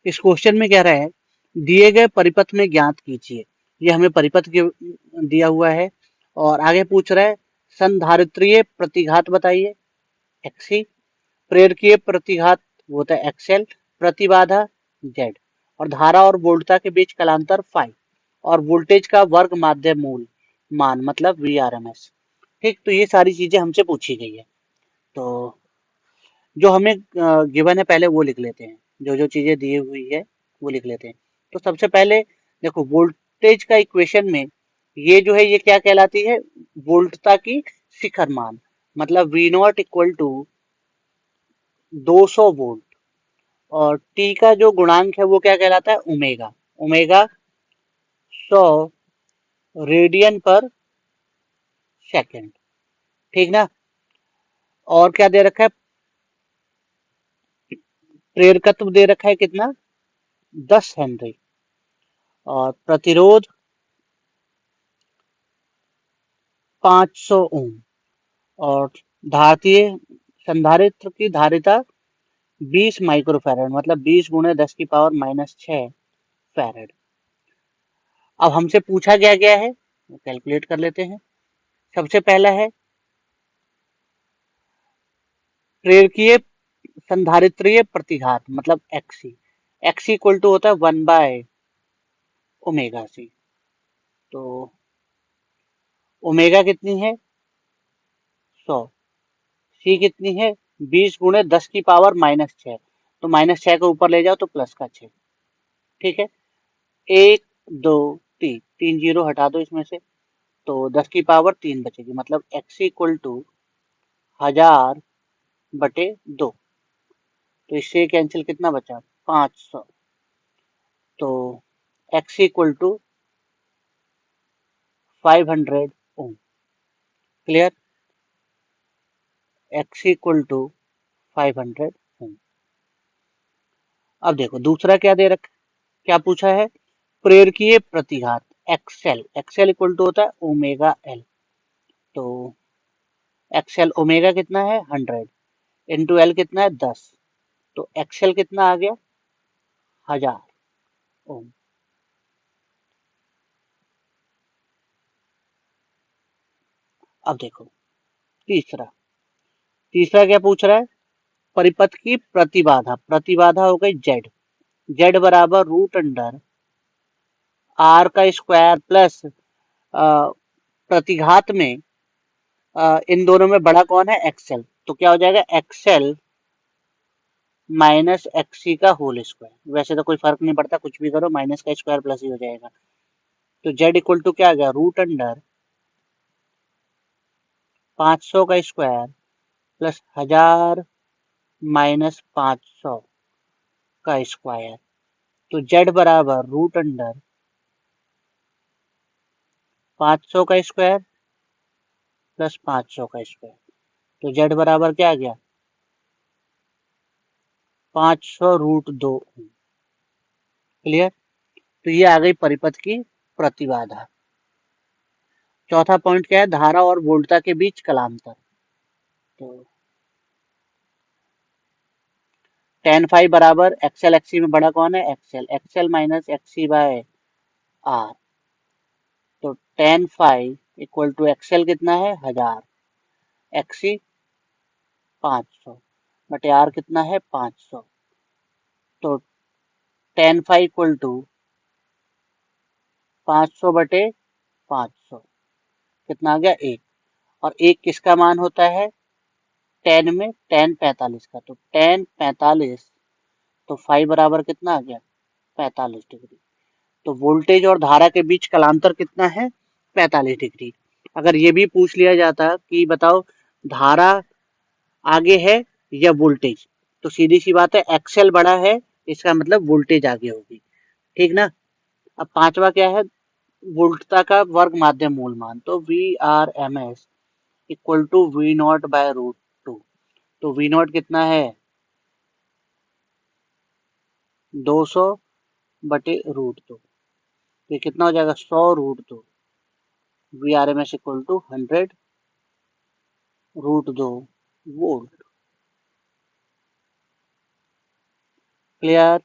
इस क्वेश्चन में कह रहा है दिए गए परिपथ में ज्ञात कीजिए। ये हमें परिपथ दिया हुआ है और आगे पूछ रहा है संधारित्रीय प्रतिघात बताइए XC, प्रेरकीय प्रतिघात वो होता है XL, प्रतिबाधा Z और धारा और वोल्टता के बीच कलांतर फाई और वोल्टेज का वर्ग माध्य मूल मान मतलब VRMS। ठीक, तो ये सारी चीजें हमसे पूछी गई है। तो जो हमें गिवन है पहले वो लिख लेते हैं, जो जो चीजें दी हुई है वो लिख लेते हैं। तो सबसे पहले देखो वोल्टेज का इक्वेशन में ये जो है ये क्या कहलाती है, वोल्टता की शिखर मान मतलब V not equal to 200 volt और टी का जो गुणांक है वो क्या कहलाता है ओमेगा, ओमेगा 100 रेडियन पर सेकेंड। ठीक ना, और क्या दे रखा है, प्रेरकत्व दे रखा है कितना 10 हेनरी और प्रतिरोध 500 ओम और धारितीय संधारित्र की धारिता 20 माइक्रोफैरड मतलब 20 गुणे 10 की पावर -6 फैरड। अब हमसे पूछा गया है कैलकुलेट कर लेते हैं। सबसे पहला है प्रेरकीय संधारित्रीय प्रतिघात मतलब XC, XC इक्वल टू होता है 1/ω/C। तो ओमेगा कितनी है 100, C कितनी है 20 गुणे 10 की पावर -6, तो -6 को ऊपर ले जाओ तो प्लस का 6। ठीक है, 1 2 3, 3 जीरो हटा दो इसमें से तो 10 की पावर 3 बचेगी मतलब XC इक्वल टू 1000/2। तो इससे कैंसिल कितना बचा 500। तो XC equal to 500 ohm. Clear, XC equal to 500 ohm. अब देखो दूसरा क्या दे रखा, क्या पूछा है प्रेरकीय प्रतिघात XL, XL इक्वल टू होता है ओमेगा L। तो XL ओमेगा कितना है 100 इंटू L कितना है 10, तो XL कितना आ गया 1000 ओम। अब देखो तीसरा, तीसरा क्या पूछ रहा है परिपथ की प्रतिबाधा, प्रतिबाधा हो गई Z, Z बराबर रूट अंडर R का स्क्वायर प्लस प्रतिघात में इन दोनों में बड़ा कौन है XL, तो क्या हो जाएगा XL माइनस XC का होल स्क्वायर। वैसे तो कोई फर्क नहीं पड़ता, कुछ भी करो माइनस का स्क्वायर प्लस ही हो जाएगा। तो Z इक्वल टू क्या आ गया रूट अंडर 500 का स्क्वायर प्लस 1000 माइनस 500 का स्क्वायर। तो Z बराबर रूट अंडर 500 का स्क्वायर प्लस 500 का स्क्वायर। तो Z बराबर क्या आ गया 500√2। क्लियर, तो ये आ गई परिपथ की प्रतिबाधा। चौथा पॉइंट क्या है धारा और वोल्टता के बीच कलांतर। तो tan फाई बराबर XL XC में बड़ा कौन है XL, XL minus XC by R। तो tan phi equal to XL कितना है 1000, XC 500 बटे R कितना है 500। तो tan फाई इक्वल टू 500/500 कितना आ गया 1, और 1 किसका मान होता है tan में tan 45 का। तो tan 45 तो फाई बराबर कितना आ गया 45 डिग्री। तो वोल्टेज और धारा के बीच कलांतर कितना है 45 डिग्री। अगर ये भी पूछ लिया जाता कि बताओ धारा आगे है या वोल्टेज, तो सीधी सी बात है एक्सेल बड़ा है इसका मतलब वोल्टेज आगे होगी। ठीक ना, अब पांचवा क्या है वोल्टता का वर्ग माध्य मूल मान। तो VRMS इक्वल टू V0/√2। तो V0 कितना है 200/√2, ये कितना हो जाएगा 100√2। VRMS equal to 100√2 volt. Clear.